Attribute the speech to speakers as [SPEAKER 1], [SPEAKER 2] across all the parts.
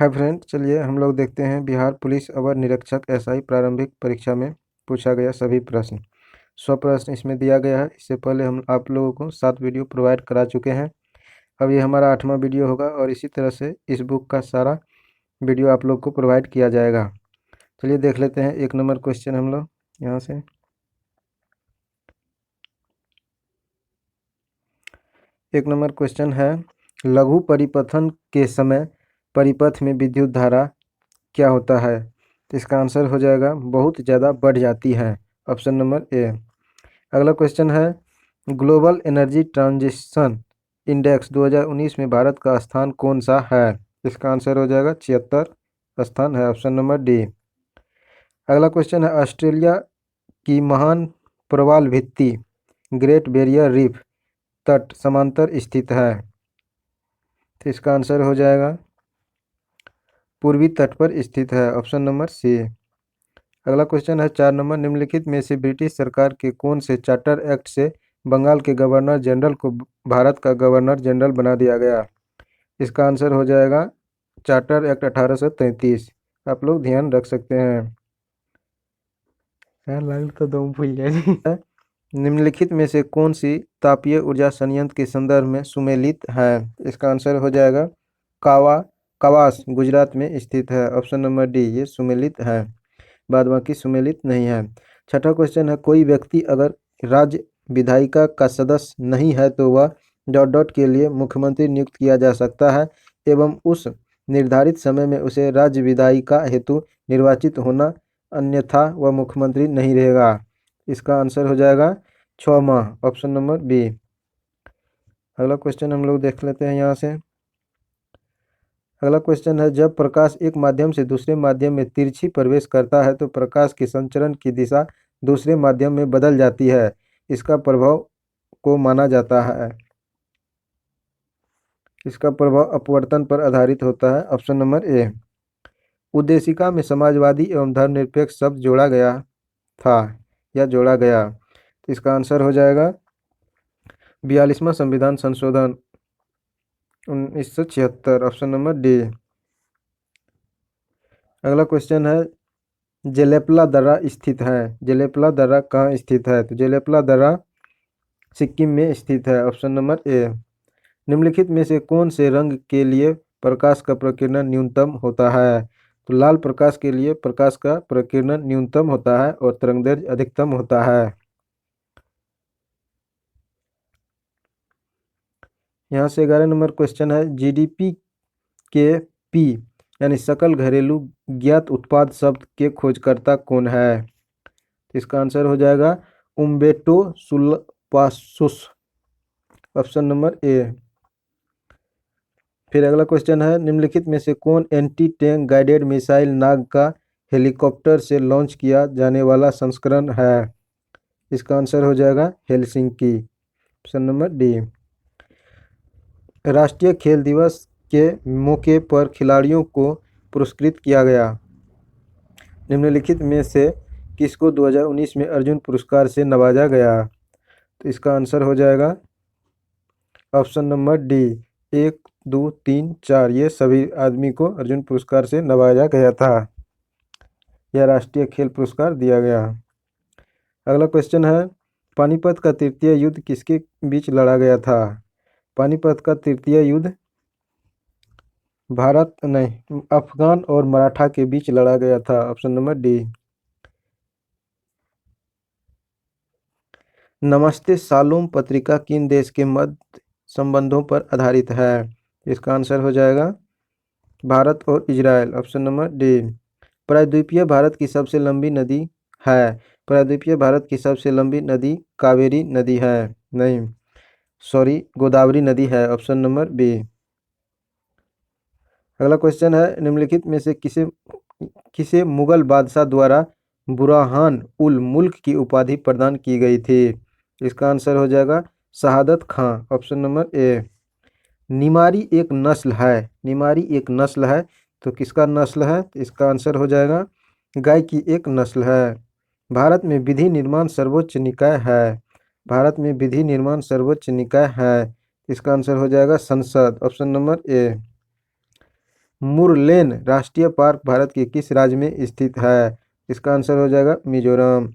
[SPEAKER 1] Hi friend, चलिए हम लोग देखते हैं बिहार पुलिस अवर निरीक्षक एसआई प्रारंभिक परीक्षा में पूछा गया सभी प्रश्न। 100 प्रश्न इसमें दिया गया है। इससे पहले हम आप लोगों को 7 वीडियो प्रोवाइड करा चुके हैं। अब ये हमारा 8वां वीडियो होगा और इसी तरह से इस बुक का सारा वीडियो आप लोग को प्रोवाइड किया जाएगा। चलिए देख लेते हैं 1 नंबर क्वेश्चन हम लोग यहाँ से। 1 नंबर क्वेश्चन है, लघु परिपथन के समय परिपथ में विद्युत धारा क्या होता है? तो इसका आंसर हो जाएगा बहुत ज़्यादा बढ़ जाती है, ऑप्शन नंबर ए। अगला क्वेश्चन है, ग्लोबल एनर्जी ट्रांजिशन इंडेक्स 2019 में भारत का स्थान कौन सा है? इसका आंसर हो जाएगा 76 स्थान है, ऑप्शन नंबर डी। अगला क्वेश्चन है, ऑस्ट्रेलिया की महान प्रवाल भित्ति ग्रेट बैरियर रीफ तट समांतर स्थित है। तो इसका आंसर हो जाएगा पूर्वी तट पर स्थित है, ऑप्शन नंबर सी। अगला क्वेश्चन है 4 नंबर, निम्नलिखित में से ब्रिटिश सरकार के कौन से चार्टर एक्ट से बंगाल के गवर्नर जनरल को भारत का गवर्नर जनरल बना दिया गया? इसका आंसर हो जाएगा चार्टर एक्ट 1833। आप लोग ध्यान रख सकते हैं। तो दो भूल जाए। निम्नलिखित में से कौन सी तापीय ऊर्जा संयंत्र के संदर्भ में सुमेलित है? इसका आंसर हो जाएगा कवास गुजरात में स्थित है, ऑप्शन नंबर डी। ये सुमेलित है, बाद बाकी सुमेलित नहीं है। छठा क्वेश्चन है, कोई व्यक्ति अगर राज्य विधायिका का सदस्य नहीं है तो वह ... के लिए मुख्यमंत्री नियुक्त किया जा सकता है एवं उस निर्धारित समय में उसे राज्य विधायिका हेतु निर्वाचित होना, अन्यथा वह मुख्यमंत्री नहीं रहेगा। इसका आंसर हो जाएगा 6 माह, ऑप्शन नंबर बी। अगला क्वेश्चन हम लोग देख लेते हैं यहाँ से। अगला क्वेश्चन है, जब प्रकाश एक माध्यम से दूसरे माध्यम में तिरछी प्रवेश करता है तो प्रकाश की संचरण की दिशा दूसरे माध्यम में बदल जाती है। इसका प्रभाव को माना जाता है, इसका प्रभाव अपवर्तन पर आधारित होता है, ऑप्शन नंबर ए। उद्देशिका में समाजवादी एवं धर्मनिरपेक्ष शब्द जोड़ा गया था या जोड़ा गया? तो इसका आंसर हो जाएगा 42वां संविधान संशोधन 1976, ऑप्शन नंबर डी। अगला क्वेश्चन है, जेलेपला दर्रा स्थित है। जेलेपला दर्रा कहाँ स्थित है? तो जेलेपला दर्रा सिक्किम में स्थित है, ऑप्शन नंबर ए। निम्नलिखित में से कौन से रंग के लिए प्रकाश का प्रकीर्णन न्यूनतम होता है? तो लाल प्रकाश के लिए प्रकाश का प्रकीर्णन न्यूनतम होता है और तरंगदैर्घ्य अधिकतम होता है। यहाँ से 11 नंबर क्वेश्चन है, जीडीपी के पी यानी सकल घरेलू ज्ञात उत्पाद शब्द के खोजकर्ता कौन है? इसका आंसर हो जाएगा उम्बेटो सुल्पासुस, ऑप्शन नंबर ए। फिर अगला क्वेश्चन है, निम्नलिखित में से कौन एंटी टैंक गाइडेड मिसाइल नाग का हेलीकॉप्टर से लॉन्च किया जाने वाला संस्करण है? इसका आंसर हो जाएगा हेलसिंकी, ऑप्शन नंबर डी। राष्ट्रीय खेल दिवस के मौके पर खिलाड़ियों को पुरस्कृत किया गया। निम्नलिखित में से किसको 2019 में अर्जुन पुरस्कार से नवाजा गया? तो इसका आंसर हो जाएगा ऑप्शन नंबर डी, 1 2 3 4। ये सभी आदमी को अर्जुन पुरस्कार से नवाजा गया था, यह राष्ट्रीय खेल पुरस्कार दिया गया। अगला क्वेश्चन है, पानीपत का तृतीय युद्ध किसके बीच लड़ा गया था? पानीपत का तृतीय युद्ध अफगान और मराठा के बीच लड़ा गया था, ऑप्शन नंबर डी। नमस्ते सालोम पत्रिका किन देश के मध्य संबंधों पर आधारित है? इसका आंसर हो जाएगा भारत और इजराइल, ऑप्शन नंबर डी। प्रायद्वीपीय भारत की सबसे लंबी नदी है? प्रायद्वीपीय भारत की सबसे लंबी नदी कावेरी नदी है, नहीं सॉरी गोदावरी नदी है, ऑप्शन नंबर बी। अगला क्वेश्चन है, निम्नलिखित में से किसे मुगल बादशाह द्वारा बुरहान उल मुल्क की उपाधि प्रदान की गई थी? इसका आंसर हो जाएगा शहादत खां, ऑप्शन नंबर ए। निमारी एक नस्ल है, निमारी एक नस्ल है, तो किसका नस्ल है? इसका आंसर हो जाएगा गाय की एक नस्ल है। भारत में विधि निर्माण सर्वोच्च निकाय है, भारत में विधि निर्माण सर्वोच्च निकाय है, इसका आंसर हो जाएगा संसद, ऑप्शन नंबर ए। मुरलेन राष्ट्रीय पार्क भारत के किस राज्य में स्थित है? इसका आंसर हो जाएगा मिजोरम।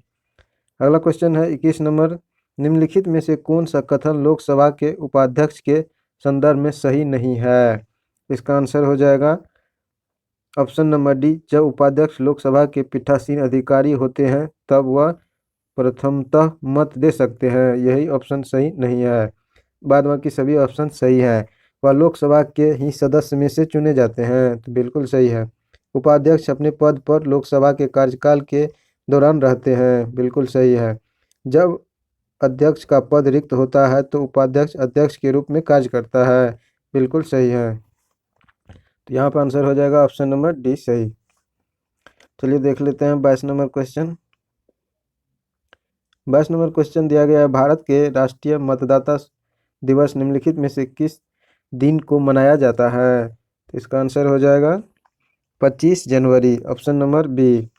[SPEAKER 1] अगला क्वेश्चन है 21 नंबर, निम्नलिखित में से कौन सा कथन लोकसभा के उपाध्यक्ष के संदर्भ में सही नहीं है? इसका आंसर हो जाएगा ऑप्शन नंबर डी, जब उपाध्यक्ष लोकसभा के पीठासीन अधिकारी होते हैं तब वह प्रथमतः मत दे सकते हैं। यही ऑप्शन सही नहीं है, बाद बाकी सभी ऑप्शन सही है। वह लोकसभा के ही सदस्य में से चुने जाते हैं, तो बिल्कुल सही है। उपाध्यक्ष अपने पद पर लोकसभा के कार्यकाल के दौरान रहते हैं, बिल्कुल सही है। जब अध्यक्ष का पद रिक्त होता है तो उपाध्यक्ष अध्यक्ष के रूप में कार्य करता है, बिल्कुल सही है। तो यहाँ पर आंसर हो जाएगा ऑप्शन नंबर डी सही। चलिए देख लेते हैं 22 नंबर क्वेश्चन। 22 नंबर क्वेश्चन दिया गया है, भारत के राष्ट्रीय मतदाता दिवस निम्नलिखित में से किस दिन को मनाया जाता है? तो इसका आंसर हो जाएगा 25 जनवरी, ऑप्शन नंबर बी।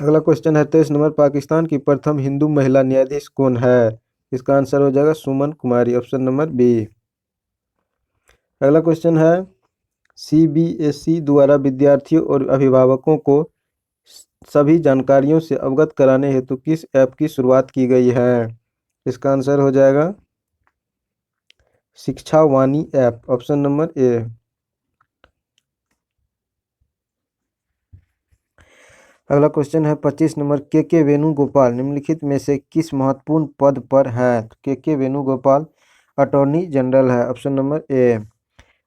[SPEAKER 1] अगला क्वेश्चन है 23 नंबर, पाकिस्तान की प्रथम हिंदू महिला न्यायाधीश कौन है? इसका आंसर हो जाएगा सुमन कुमारी, ऑप्शन नंबर बी। अगला क्वेश्चन है, सीबीएसई द्वारा विद्यार्थियों और अभिभावकों को सभी जानकारियों से अवगत कराने हेतु किस ऐप की शुरुआत की गई है? इसका आंसर हो जाएगा शिक्षा वाणी ऐप, ऑप्शन नंबर ए। अगला क्वेश्चन है 25 नंबर, के वेणुगोपाल निम्नलिखित में से किस महत्वपूर्ण पद पर हैं? के वेणुगोपाल अटॉर्नी जनरल है, ऑप्शन नंबर ए।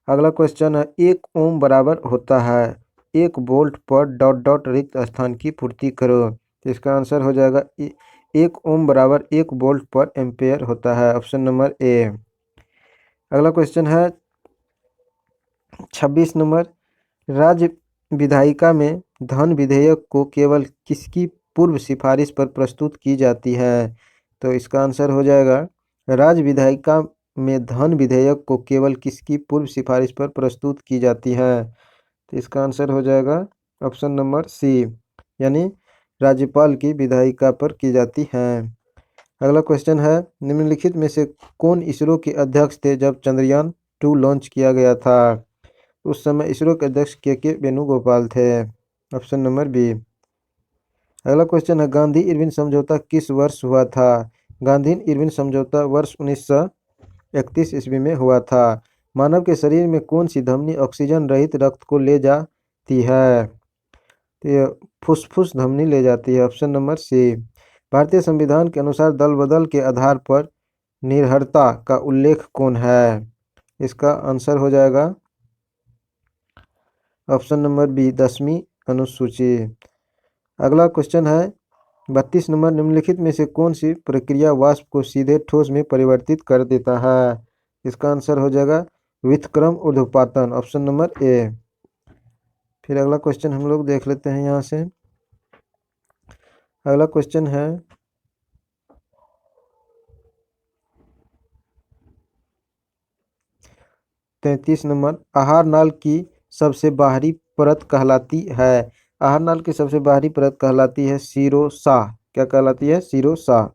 [SPEAKER 1] अगला क्वेश्चन है, एक ओम बराबर होता है 1 वोल्ट पर डॉट डॉट रिक्त स्थान की पूर्ति करो। तो इसका आंसर हो जाएगा 1 ओम बराबर 1 वोल्ट पर एम्पेयर होता है, ऑप्शन नंबर ए। अगला क्वेश्चन है 26 नंबर, राज्य विधायिका में धन विधेयक को केवल किसकी पूर्व सिफारिश पर प्रस्तुत की जाती है? तो इसका आंसर हो जाएगा, राज्य विधायिका में धन विधेयक को केवल किसकी पूर्व सिफारिश पर प्रस्तुत की जाती है? तो इसका आंसर हो जाएगा ऑप्शन नंबर सी, यानी राज्यपाल की विधायिका पर की जाती है। अगला क्वेश्चन है, निम्नलिखित में से कौन इसरो के अध्यक्ष थे जब चंद्रयान 2 लॉन्च किया गया था? उस समय इसरो के अध्यक्ष के वेणुगोपाल थे, ऑप्शन नंबर बी। अगला क्वेश्चन है, गांधी इरविन समझौता किस वर्ष हुआ था? गांधी इरविन समझौता वर्ष 1931 ईस्वी में हुआ था। मानव के शरीर में कौन सी धमनी ऑक्सीजन रहित रक्त को ले जाती है? तो ये फुसफुस धमनी ले जाती है, ऑप्शन नंबर सी। भारतीय संविधान के अनुसार दल बदल के आधार पर निर्भरता का उल्लेख कौन है? इसका आंसर हो जाएगा ऑप्शन नंबर बी, 10वीं अनुसूची। अगला क्वेश्चन है 32 नंबर, निम्नलिखित में से कौन सी प्रक्रिया वाष्प को सीधे ठोस में परिवर्तित कर देता है? इसका आंसर हो जाएगा व्युत्क्रम ऊर्ध्वपातन, ऑप्शन नंबर ए। फिर अगला क्वेश्चन हम लोग देख लेते हैं यहाँ से। अगला क्वेश्चन है 33 नंबर, आहार नाल की सबसे बाहरी परत कहलाती है? आहार नाल की सबसे बाहरी परत कहलाती है सिरोसा। क्या कहलाती है? सिरोसा।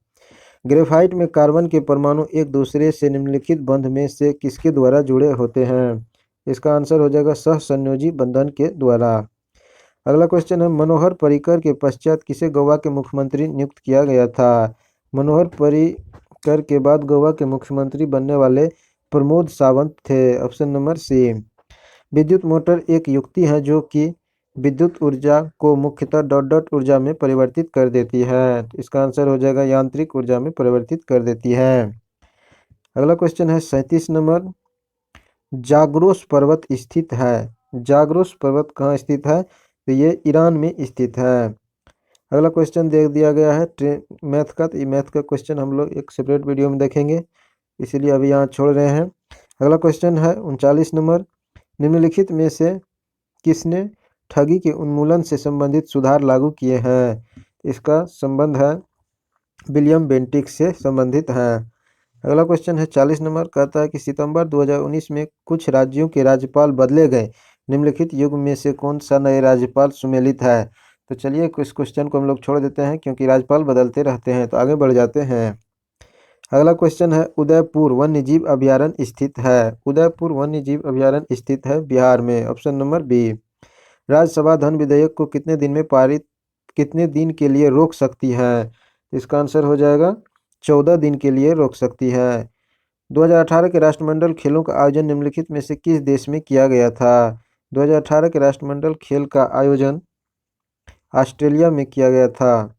[SPEAKER 1] ग्रेफाइट में कार्बन के परमाणु एक दूसरे से निम्नलिखित बंध में से किसके द्वारा जुड़े होते हैं? इसका आंसर हो जाएगा सहसंयोजी बंधन के द्वारा। अगला क्वेश्चन है, मनोहर पर्रिकर के पश्चात किसे गोवा के मुख्यमंत्री नियुक्त किया गया था? मनोहर पर्रिकर के बाद गोवा के मुख्यमंत्री बनने वाले प्रमोद सावंत थे, ऑप्शन नंबर सी। विद्युत मोटर एक युक्ति है जो कि विद्युत ऊर्जा को मुख्यतः डॉट डॉट ऊर्जा में परिवर्तित कर देती है। तो इसका आंसर हो जाएगा यांत्रिक ऊर्जा में परिवर्तित कर देती है। अगला क्वेश्चन है 37 नंबर, जाग्रोस पर्वत स्थित है। जाग्रोस पर्वत कहाँ स्थित है? तो ये ईरान में स्थित है। अगला क्वेश्चन दे दिया गया है मैथ का, तो ये मैथ का क्वेश्चन हम लोग एक सेपरेट वीडियो में देखेंगे, इसीलिए अभी यहाँ छोड़ रहे हैं। अगला क्वेश्चन है 39 नंबर, निम्नलिखित में से किसने ठगी के उन्मूलन से संबंधित सुधार लागू किए हैं? इसका संबंध है विलियम बेंटिक से संबंधित है। अगला क्वेश्चन है 40 नंबर, कहता है कि सितंबर 2019 में कुछ राज्यों के राज्यपाल बदले गए, निम्नलिखित युग में से कौन सा नए राज्यपाल सुमेलित है? तो चलिए इस क्वेश्चन को हम लोग छोड़ देते हैं क्योंकि राज्यपाल बदलते रहते हैं, तो आगे बढ़ जाते हैं। अगला क्वेश्चन है, उदयपुर वन्य जीव अभयारण्य स्थित है। उदयपुर वन्य जीव अभयारण्य स्थित है बिहार में। Option number B. राज्यसभा धन विधेयक को कितने दिन के लिए रोक सकती है? इसका आंसर हो जाएगा 14 दिन के लिए रोक सकती है। 2018 के राष्ट्रमंडल खेलों का आयोजन निम्नलिखित में से किस देश में किया गया था? 2018 के राष्ट्रमंडल खेल का आयोजन ऑस्ट्रेलिया में किया गया था।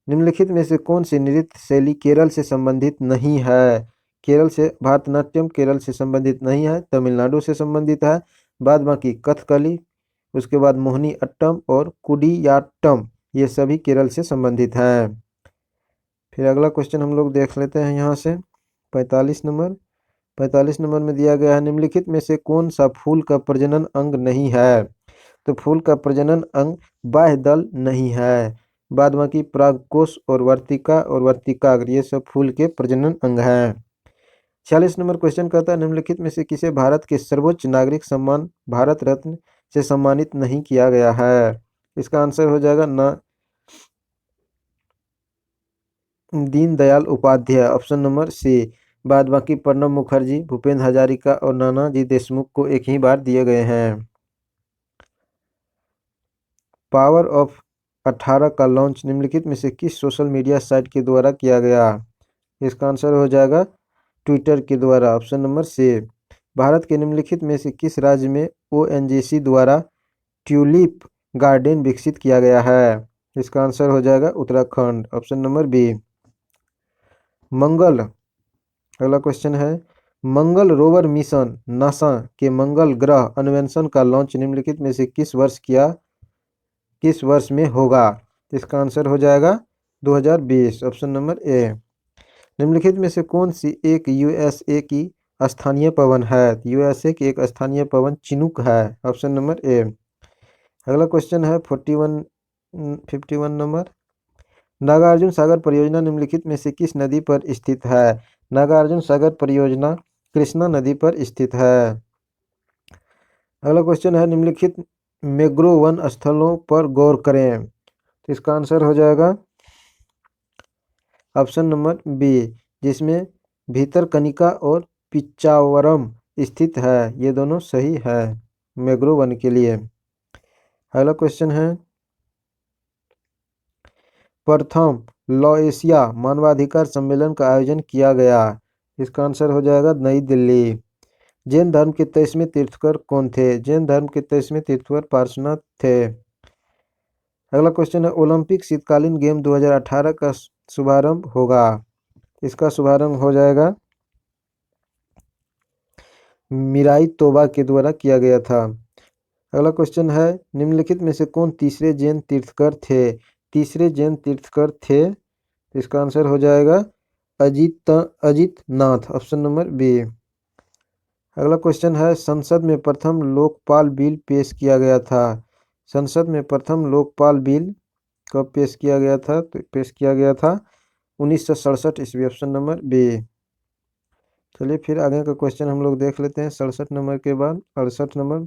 [SPEAKER 1] निम्नलिखित में से कौन सी नृत्य शैली केरल से संबंधित नहीं है? केरल से भारतनाट्यम केरल से संबंधित नहीं है, तमिलनाडु से संबंधित है। बाद बाकी कथकली, उसके बाद मोहिनी अट्टम और कुडियाट्टम, ये सभी केरल से संबंधित हैं। फिर अगला क्वेश्चन हम लोग देख लेते हैं यहाँ से 45 नंबर में दिया गया है, निम्नलिखित में से कौन सा फूल का प्रजनन अंग नहीं है? तो फूल का प्रजनन अंग बाह्य दल नहीं है। बाद बाकी परागकोश और वर्तिकाग्र, ये सब फूल के प्रजनन अंग हैं। 46 नंबर क्वेश्चन कहता है, निम्नलिखित में से किसे भारत के सर्वोच्च नागरिक सम्मान भारत रत्न से सम्मानित नहीं किया गया है? इसका आंसर हो जाएगा ना Deendayal Upadhyay, option number C. बाद बाकी प्रणब मुखर्जी, भूपेंद्र हजारिका और नानाजी देशमुख को एक ही बार दिए गए हैं। पावर ऑफ 18 का लॉन्च निम्नलिखित में से किस सोशल मीडिया साइट के द्वारा किया गया? इसका आंसर हो जाएगा ट्विटर के द्वारा, ऑप्शन नंबर सी। भारत के निम्नलिखित में से किस राज्य में ओएनजीसी द्वारा ट्यूलिप गार्डन विकसित किया गया है? इसका आंसर हो जाएगा उत्तराखंड, ऑप्शन नंबर बी। मंगल, अगला क्वेश्चन है, मंगल रोवर मिशन नासा के मंगल ग्रह अन्वेषण का लॉन्च निम्नलिखित में से किस वर्ष में होगा? इसका आंसर हो जाएगा 2020, ऑप्शन नंबर ए। निम्नलिखित में से कौन सी एक यूएसए की स्थानीय पवन है? यूएसए की एक स्थानीय पवन चिनूक है, ऑप्शन नंबर ए। अगला क्वेश्चन है 51 नंबर, नागार्जुन सागर परियोजना निम्नलिखित में से किस नदी पर स्थित है? नागार्जुन सागर परियोजना कृष्णा नदी पर स्थित है। अगला क्वेश्चन है, निम्नलिखित मैंग्रोव वन स्थलों पर गौर करें। तो इसका आंसर हो जाएगा ऑप्शन नंबर बी, जिसमें भीतरकनिका और पिच्चावरम स्थित है, ये दोनों सही है मैंग्रोव वन के लिए। अगला क्वेश्चन है, प्रथम लॉएशिया मानवाधिकार सम्मेलन का आयोजन किया गया। इसका आंसर हो जाएगा नई दिल्ली। जैन धर्म के 23वें तीर्थंकर कौन थे? जैन धर्म के 23वें तीर्थंकर पार्श्वनाथ थे। अगला क्वेश्चन है, ओलंपिक शीतकालीन गेम 2018 का शुभारंभ होगा। इसका शुभारंभ हो जाएगा मीराई तोबा के द्वारा किया गया था। अगला क्वेश्चन है, निम्नलिखित में से कौन तीसरे जैन तीर्थंकर थे? तीसरे जैन तीर्थंकर थे, इसका आंसर हो जाएगा अजित नाथ, ऑप्शन नंबर बी। अगला क्वेश्चन है, संसद में प्रथम लोकपाल बिल पेश किया गया था। संसद में प्रथम लोकपाल बिल कब पेश किया गया था? तो पेश किया गया था 1967 ईस्वी, ऑप्शन नंबर बी। चलिए फिर आगे का क्वेश्चन हम लोग देख लेते हैं 67 नंबर के बाद 68 नंबर,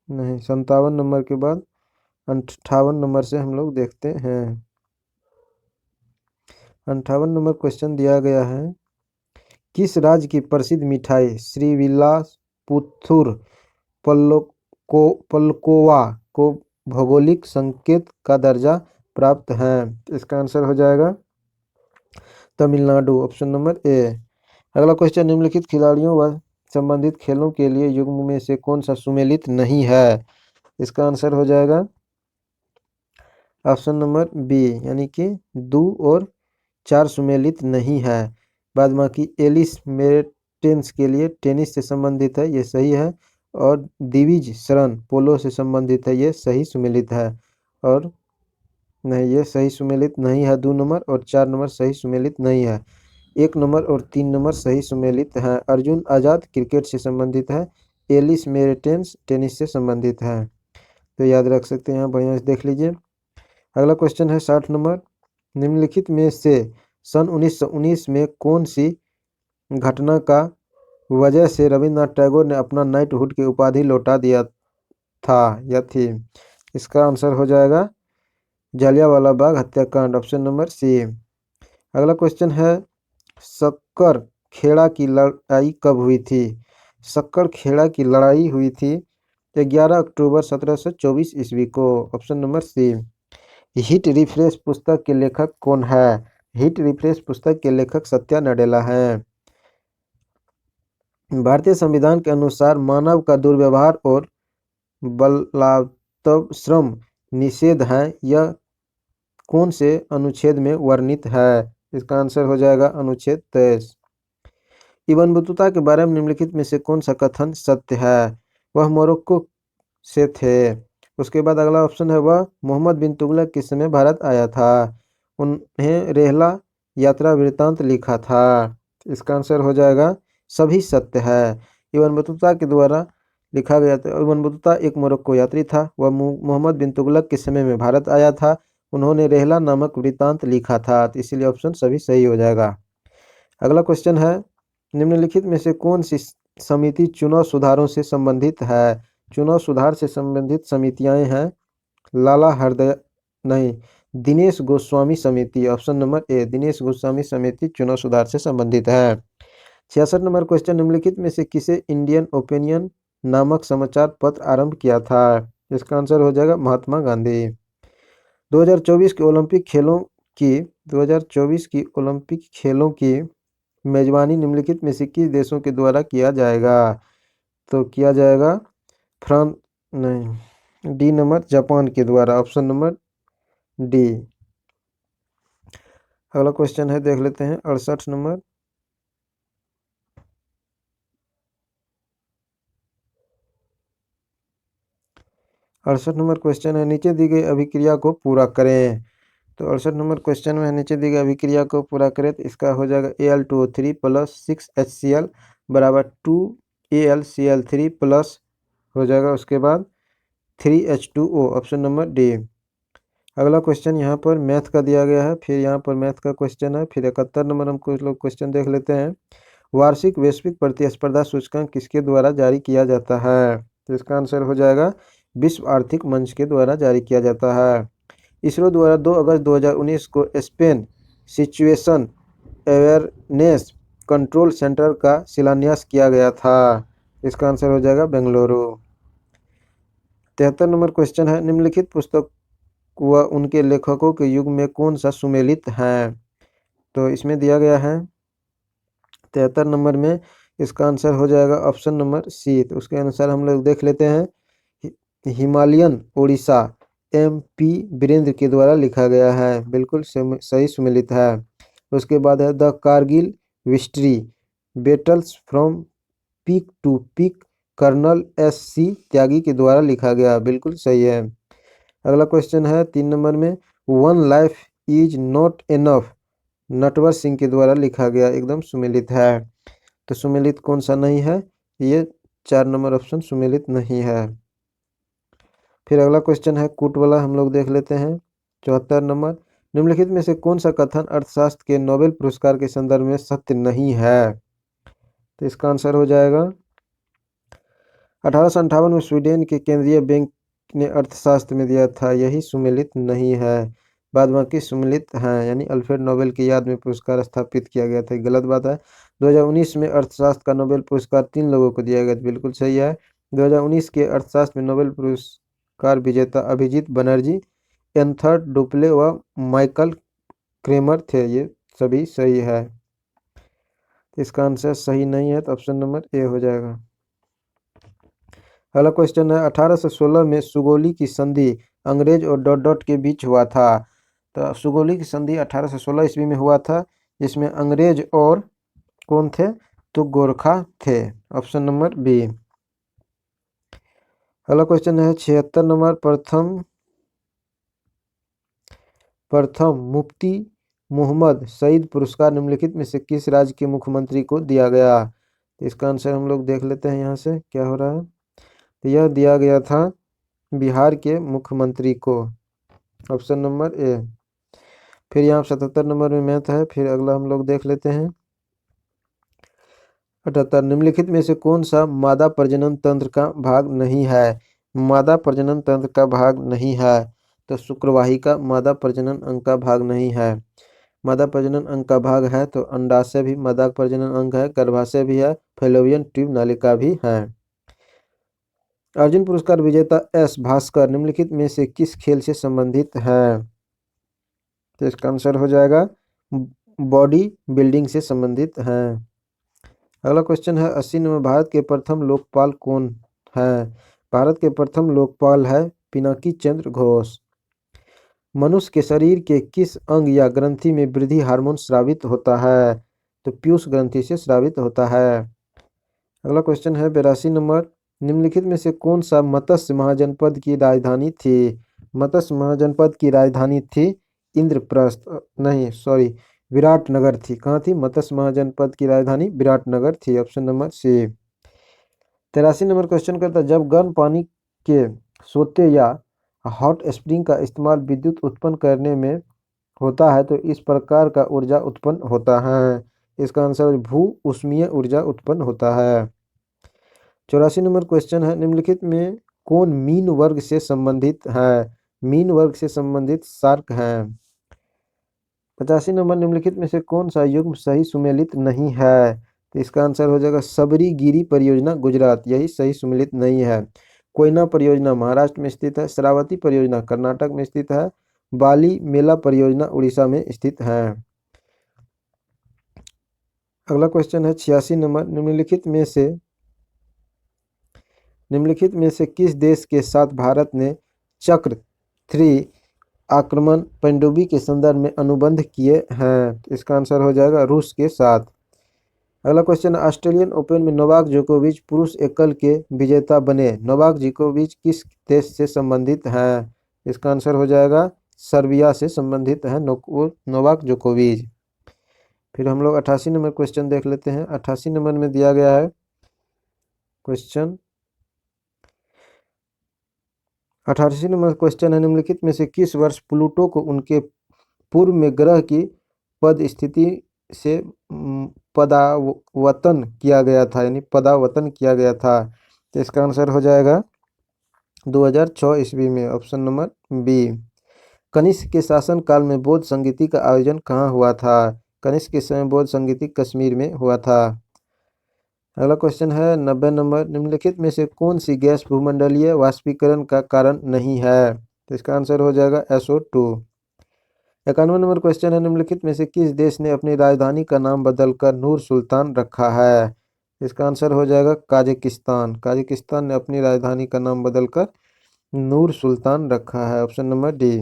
[SPEAKER 1] नहीं 57 नंबर के बाद 58 नंबर से हम लोग देखते हैं। 58 नंबर क्वेश्चन दिया गया है, किस राज्य की प्रसिद्ध मिठाई श्रीविल्लापुथुर पल्कोवा को भौगोलिक संकेत का दर्जा प्राप्त है? इसका आंसर हो जाएगा तमिलनाडु, ऑप्शन नंबर ए। अगला क्वेश्चन, निम्नलिखित खिलाड़ियों व संबंधित खेलों के लिए युग्म में से कौन सा सुमेलित नहीं है? इसका आंसर हो जाएगा ऑप्शन नंबर बी, यानी कि 2 और 4 सुमेलित नहीं है। बाद बाकी एलिस मेरेटेंस के लिए टेनिस से संबंधित है, ये सही है। और दिविज शरण पोलो से संबंधित है, ये सही सुमेलित है। और नहीं, ये सही सुमेलित नहीं है 2 नंबर, और 4 नंबर सही सुमेलित नहीं है। 1 नंबर और 3 नंबर सही सुमेलित है। अर्जुन आज़ाद क्रिकेट से संबंधित है, एलिस मेरेटेंस टेनिस से संबंधित है। तो याद रख सकते हैं, यहाँ बढ़िया से देख लीजिए। अगला क्वेश्चन है 60 नंबर, निम्नलिखित में से सन 1919 में कौन सी घटना का वजह से रविन्द्रनाथ टैगोर ने अपना नाइटहुड की उपाधि लौटा दिया था या थी? इसका आंसर हो जाएगा जलियांवाला बाग हत्याकांड, ऑप्शन नंबर सी। अगला क्वेश्चन है, सक्कर खेड़ा की लड़ाई कब हुई थी? सक्कर खेड़ा की लड़ाई हुई थी 11 अक्टूबर 1724 ईस्वी को, option number C. Hit refresh पुस्तक के लेखक कौन है? हिट रिफ्रेश पुस्तक के लेखक सत्या नडेला हैं। भारतीय संविधान के अनुसार मानव का दुर्व्यवहार और बलात्कार श्रम निषेध है, यह कौन से अनुच्छेद में वर्णित है? इसका आंसर हो जाएगा अनुच्छेद 23। इब्न बतूता के बारे में निम्नलिखित में से कौन सा कथन सत्य है? वह मोरक्को से थे। उसके बाद अगला ऑप्शन है, वह मोहम्मद बिन तुगलक के समय भारत आया था। उन्हें रेहला यात्रा वृत्तांत लिखा था। इसका आंसर हो जाएगा सभी सत्य है। इब्न बतूता के द्वारा लिखा गया था। इब्न बतूता एक मोरक्को यात्री था। वह मोहम्मद बिन तुगलक के समय में भारत आया था। उन्होंने रेहला नामक वृत्तांत लिखा था, तो इसीलिए ऑप्शन सभी सही हो जाएगा। अगला क्वेश्चन है, निम्नलिखित में से कौन सी समिति चुनाव सुधारों से संबंधित है? चुनाव सुधार से संबंधित समितियां हैं लाला हृदय नहीं दिनेश गोस्वामी समिति, option number A. Dinesh Goswami समिति चुनाव सुधार से संबंधित है। 66 नंबर क्वेश्चन, निम्नलिखित में से किसे इंडियन ओपिनियन नामक समाचार पत्र आरंभ किया था? इसका आंसर हो जाएगा महात्मा गांधी। 2024 के ओलंपिक खेलों की 2024 की ओलंपिक खेलों की मेजबानी निम्नलिखित में से किस देशों के द्वारा किया जाएगा? तो किया जाएगा फ्रांस नहीं डी नंबर जापान के द्वारा, ऑप्शन नंबर डी। अगला क्वेश्चन है, देख लेते हैं 68 नंबर। 68 नंबर क्वेश्चन है, नीचे दी गई अभिक्रिया को पूरा करें। तो 68 नंबर क्वेश्चन में नीचे दी गई अभिक्रिया को पूरा करें तो इसका हो जाएगा Al2O3 प्लस 6HCl बराबर 2AlCl3 प्लस हो जाएगा उसके बाद 3H2O, ऑप्शन नंबर डी। अगला क्वेश्चन यहाँ पर मैथ का दिया गया है, फिर यहाँ पर मैथ का क्वेश्चन है, फिर 71 नंबर हम कुछ लोग क्वेश्चन देख लेते हैं। वार्षिक वैश्विक प्रतिस्पर्धा सूचकांक किसके द्वारा जारी किया जाता है? तो इसका आंसर हो जाएगा विश्व आर्थिक मंच के द्वारा जारी किया जाता है। इसरो द्वारा 2 अगस्त 2019 को Spain situation awareness control centre का शिलान्यास किया गया था। इसका आंसर हो जाएगा बेंगलुरु। 73 नंबर क्वेश्चन है, निम्नलिखित पुस्तक व उनके लेखकों के युग में कौन सा सुमेलित है? तो इसमें दिया गया है 73 नंबर में इसका आंसर हो जाएगा ऑप्शन नंबर सी। तो उसके अनुसार हम लोग देख लेते हैं, हिमालयन उड़ीसा MP वीरेंद्र के द्वारा लिखा गया है, बिल्कुल सही सुमेलित है। उसके बाद है the Kargil victory battles from peak to peak colonel SC Tyagi के द्वारा लिखा गया, बिल्कुल सही है। अगला क्वेश्चन है 3 नंबर में, one life is not enough Natwar Singh के द्वारा लिखा गया, एकदम सुमेलित है। तो सुमेलित कौन सा नहीं है? ये 4 नंबर ऑप्शन सुमेलित नहीं है। फिर अगला क्वेश्चन है कूट वाला, हम लोग देख लेते हैं 74 नंबर, निम्नलिखित में से कौन सा कथन अर्थशास्त्र के नोबेल पुरस्कार के संदर्भ में सत्य नहीं है? तो इसका आंसर हो जाएगा 1858 में स्वीडन के केंद्रीय बैंक ने अर्थशास्त्र में दिया था, यही सुमेलित नहीं है। बाद बाकी सुमेलित हैं, यानी अल्फ्रेड नोबेल की याद में पुरस्कार स्थापित किया गया था, गलत बात है। 2019 में अर्थशास्त्र का नोबेल पुरस्कार 3 लोगों को दिया गया, बिल्कुल सही है। 2019 के अर्थशास्त्र में नोबेल पुरस्कार विजेता अभिजीत बनर्जी, एंथर डुप्ले व माइकल क्रेमर थे, ये सभी सही है। इसका आंसर सही नहीं है, तो ऑप्शन नंबर ए हो जाएगा। अगला क्वेश्चन है, 1816 में सुगोली की संधि अंग्रेज और डॉट डॉट के बीच हुआ था। तो सुगोली की संधि 1816 ईस्वी में हुआ था, जिसमें अंग्रेज और कौन थे? तो गोरखा थे, ऑप्शन नंबर बी। अगला क्वेश्चन है 76 नंबर, प्रथम मुफ्ती मोहम्मद सईद पुरस्कार निम्नलिखित में से किस राज्य के मुख्यमंत्री को दिया गया? तो इसका आंसर हम लोग देख लेते हैं, यहाँ से क्या हो रहा है। तो यह दिया गया था बिहार के मुख्यमंत्री को, ऑप्शन नंबर ए। फिर यहाँ 77 नंबर में मैथ है, फिर अगला हम लोग देख लेते हैं 78, निम्नलिखित में से कौन सा मादा प्रजनन तंत्र का भाग नहीं है? मादा प्रजनन तंत्र का भाग नहीं है, तो शुक्रवाहिका मादा प्रजनन अंग का भाग नहीं है। मादा प्रजनन अंग का भाग है तो अंडाशय भी मादा प्रजनन अंग है, गर्भाशय भी है, फैलोपियन ट्यूब नलिका भी है। अर्जुन पुरस्कार विजेता एस भास्कर निम्नलिखित में से किस खेल से संबंधित है? तो इसका आंसर हो जाएगा बॉडी बिल्डिंग से संबंधित है। अगला क्वेश्चन है 80 नंबर, भारत के प्रथम लोकपाल कौन है? भारत के प्रथम लोकपाल है पिनाकी चंद्र घोष। मनुष्य के शरीर के किस अंग या ग्रंथि में वृद्धि हार्मोन स्रावित होता है? तो पीयूष ग्रंथि से स्रावित होता है। अगला क्वेश्चन है 82 नंबर, निम्नलिखित में से कौन सा मत्स्य महाजनपद की राजधानी थी? मत्स्य महाजनपद की राजधानी थी इंद्रप्रस्थ, नहीं सॉरी विराटनगर थी। कहाँ थी? मत्स्य महाजनपद की राजधानी विराटनगर थी। Option number C. 83 नंबर क्वेश्चन करता है जब गर्म पानी के सोते या हॉट स्प्रिंग का इस्तेमाल विद्युत उत्पन्न करने में होता है तो इस प्रकार का ऊर्जा उत्पन्न होता है। इसका आंसर भू ऊष्मीय ऊर्जा उत्पन्न होता है। 84 नंबर क्वेश्चन है निम्नलिखित में कौन मीन वर्ग से संबंधित है? मीन वर्ग से संबंधित शार्क है। 85 नंबर, निम्नलिखित में से कौन सा युग्म सही सुमेलित नहीं है? तो इसका आंसर हो जाएगा सबरीगिरी परियोजना गुजरात, यही सही सुमेलित नहीं है। कोयना परियोजना महाराष्ट्र में स्थित है, श्रावती परियोजना कर्नाटक में स्थित है, बाली मेला परियोजना उड़ीसा में स्थित है। अगला क्वेश्चन है 86 नंबर, निम्नलिखित में से किस देश के साथ भारत ने चक्र 3 आक्रमण पनडुब्बी के संदर्भ में अनुबंध किए हैं? इसका आंसर हो जाएगा रूस के साथ। अगला क्वेश्चन, ऑस्ट्रेलियन ओपन में नोवाक जोकोविच पुरुष एकल के विजेता बने। नोवाक जोकोविच किस देश से संबंधित हैं? इसका आंसर हो जाएगा सर्बिया से संबंधित है नोवाक जोकोविच। फिर हम लोग 88 नंबर क्वेश्चन देख लेते हैं। 88 नंबर में दिया गया है क्वेश्चन, 88 नंबर क्वेश्चन है निम्नलिखित में से किस वर्ष प्लूटो को उनके पूर्व में ग्रह की पद स्थिति से पदावतन किया गया था, यानी पदावतन किया गया था? तो इसका आंसर हो जाएगा 2006 ईस्वी में। Option number B. कनिष्क के शासन काल में बौद्ध संगीति का आयोजन कहाँ हुआ था? कनिष्क के समय बौद्ध संगीति कश्मीर में हुआ था। अगला क्वेश्चन है 90 नंबर, निम्नलिखित में से कौन सी गैस भूमंडलीय वाष्पीकरण का कारण नहीं है? तो इसका आंसर हो जाएगा SO2। 91 नंबर क्वेश्चन है निम्नलिखित में से किस देश ने अपनी राजधानी का नाम बदलकर नूर सुल्तान रखा है? इसका आंसर हो जाएगा काजाकिस्तान। काजाकिस्तान ने अपनी राजधानी का नाम बदलकर नूर सुल्तान रखा है। Option number D.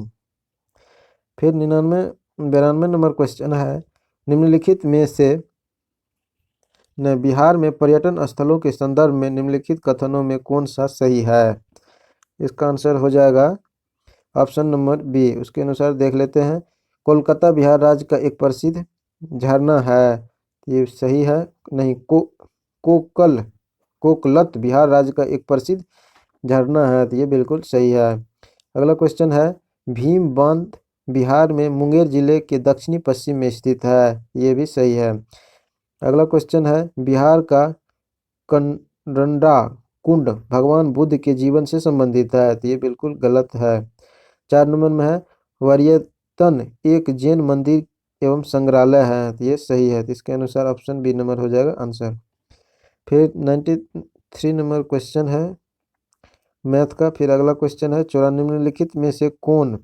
[SPEAKER 1] फिर 92 नंबर क्वेश्चन है निम्नलिखित में से बिहार में पर्यटन स्थलों के संदर्भ में निम्नलिखित कथनों में कौन सा सही है? इसका आंसर हो जाएगा ऑप्शन नंबर बी। उसके अनुसार देख लेते हैं। कोलकाता बिहार राज्य का एक प्रसिद्ध झरना है, ये सही है? नहीं, कोकलत बिहार राज्य का एक प्रसिद्ध झरना है, तो ये बिल्कुल सही है। अगला क्वेश्चन है भीम बांध बिहार में मुंगेर जिले के दक्षिणी पश्चिम में स्थित है, ये भी सही है। अगला क्वेश्चन है बिहार का कंडा कुंड भगवान बुद्ध के जीवन से संबंधित है, तो ये बिल्कुल गलत है। 4 नंबर में है वरियतन एक जैन मंदिर एवं संग्रहालय है, तो ये सही है। तो इसके अनुसार ऑप्शन बी नंबर हो जाएगा आंसर। फिर 93 नंबर क्वेश्चन है मैथ का। फिर अगला क्वेश्चन है 94 निम्नलिखित में से कौन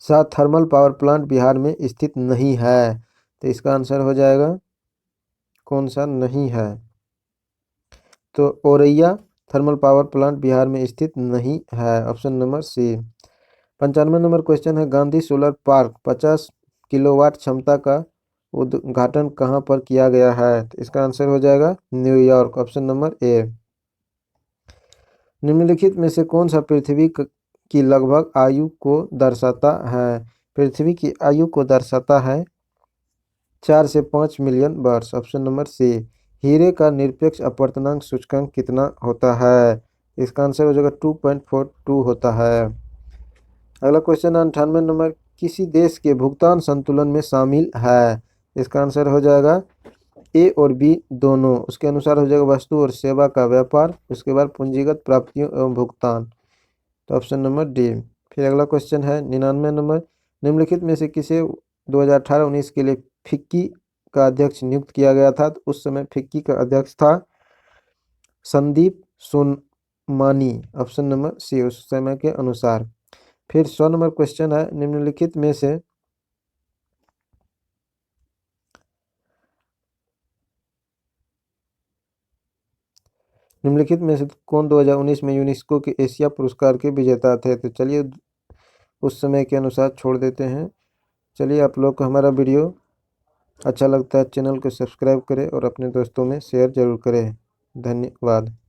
[SPEAKER 1] सा थर्मल पावर प्लांट बिहार में स्थित नहीं है? तो इसका आंसर हो जाएगा कौन सा नहीं है? तो Auraiya thermal power plant Bihar में स्थित नहीं है। Option number C. 95 नंबर क्वेश्चन है गांधी सोलर पार्क 50 किलोवाट क्षमता का उद्घाटन कहाँ पर किया गया है? तो इसका आंसर हो जाएगा न्यूयॉर्क। Option number A. निम्नलिखित में से कौन सा पृथ्वी की लगभग आयु को दर्शाता है? पृथ्वी की आयु को दर्शाता है 4 से 5 मिलियन वर्ष। Option number C. हीरे का निरपेक्ष अपवर्तनांक सूचकांक कितना होता है? इसका आंसर हो जाएगा 2.42 होता है। अगला क्वेश्चन 98 नंबर, किसी देश के भुगतान संतुलन में शामिल है? इसका आंसर हो जाएगा ए और बी दोनों। उसके अनुसार हो जाएगा वस्तु और सेवा का व्यापार, उसके बाद पूंजीगत प्राप्तियों एवं भुगतान। तो ऑप्शन नंबर डी। फिर अगला क्वेश्चन है 99 नंबर, निम्नलिखित में से किसे 2018-19 के लिए फिक्की का अध्यक्ष नियुक्त किया गया था? तो उस समय फिक्की का अध्यक्ष था संदीप सोनमानी, ऑप्शन नंबर सी, उस समय के अनुसार। फिर 100 नंबर क्वेश्चन है, निम्नलिखित में से कौन 2019 में यूनेस्को के एशिया पुरस्कार के विजेता थे? तो चलिए उस समय के अनुसार छोड़ देते हैं। चलिए, आप लोग को हमारा वीडियो अच्छा लगता है चैनल को सब्सक्राइब करें और अपने दोस्तों में शेयर जरूर करें। धन्यवाद।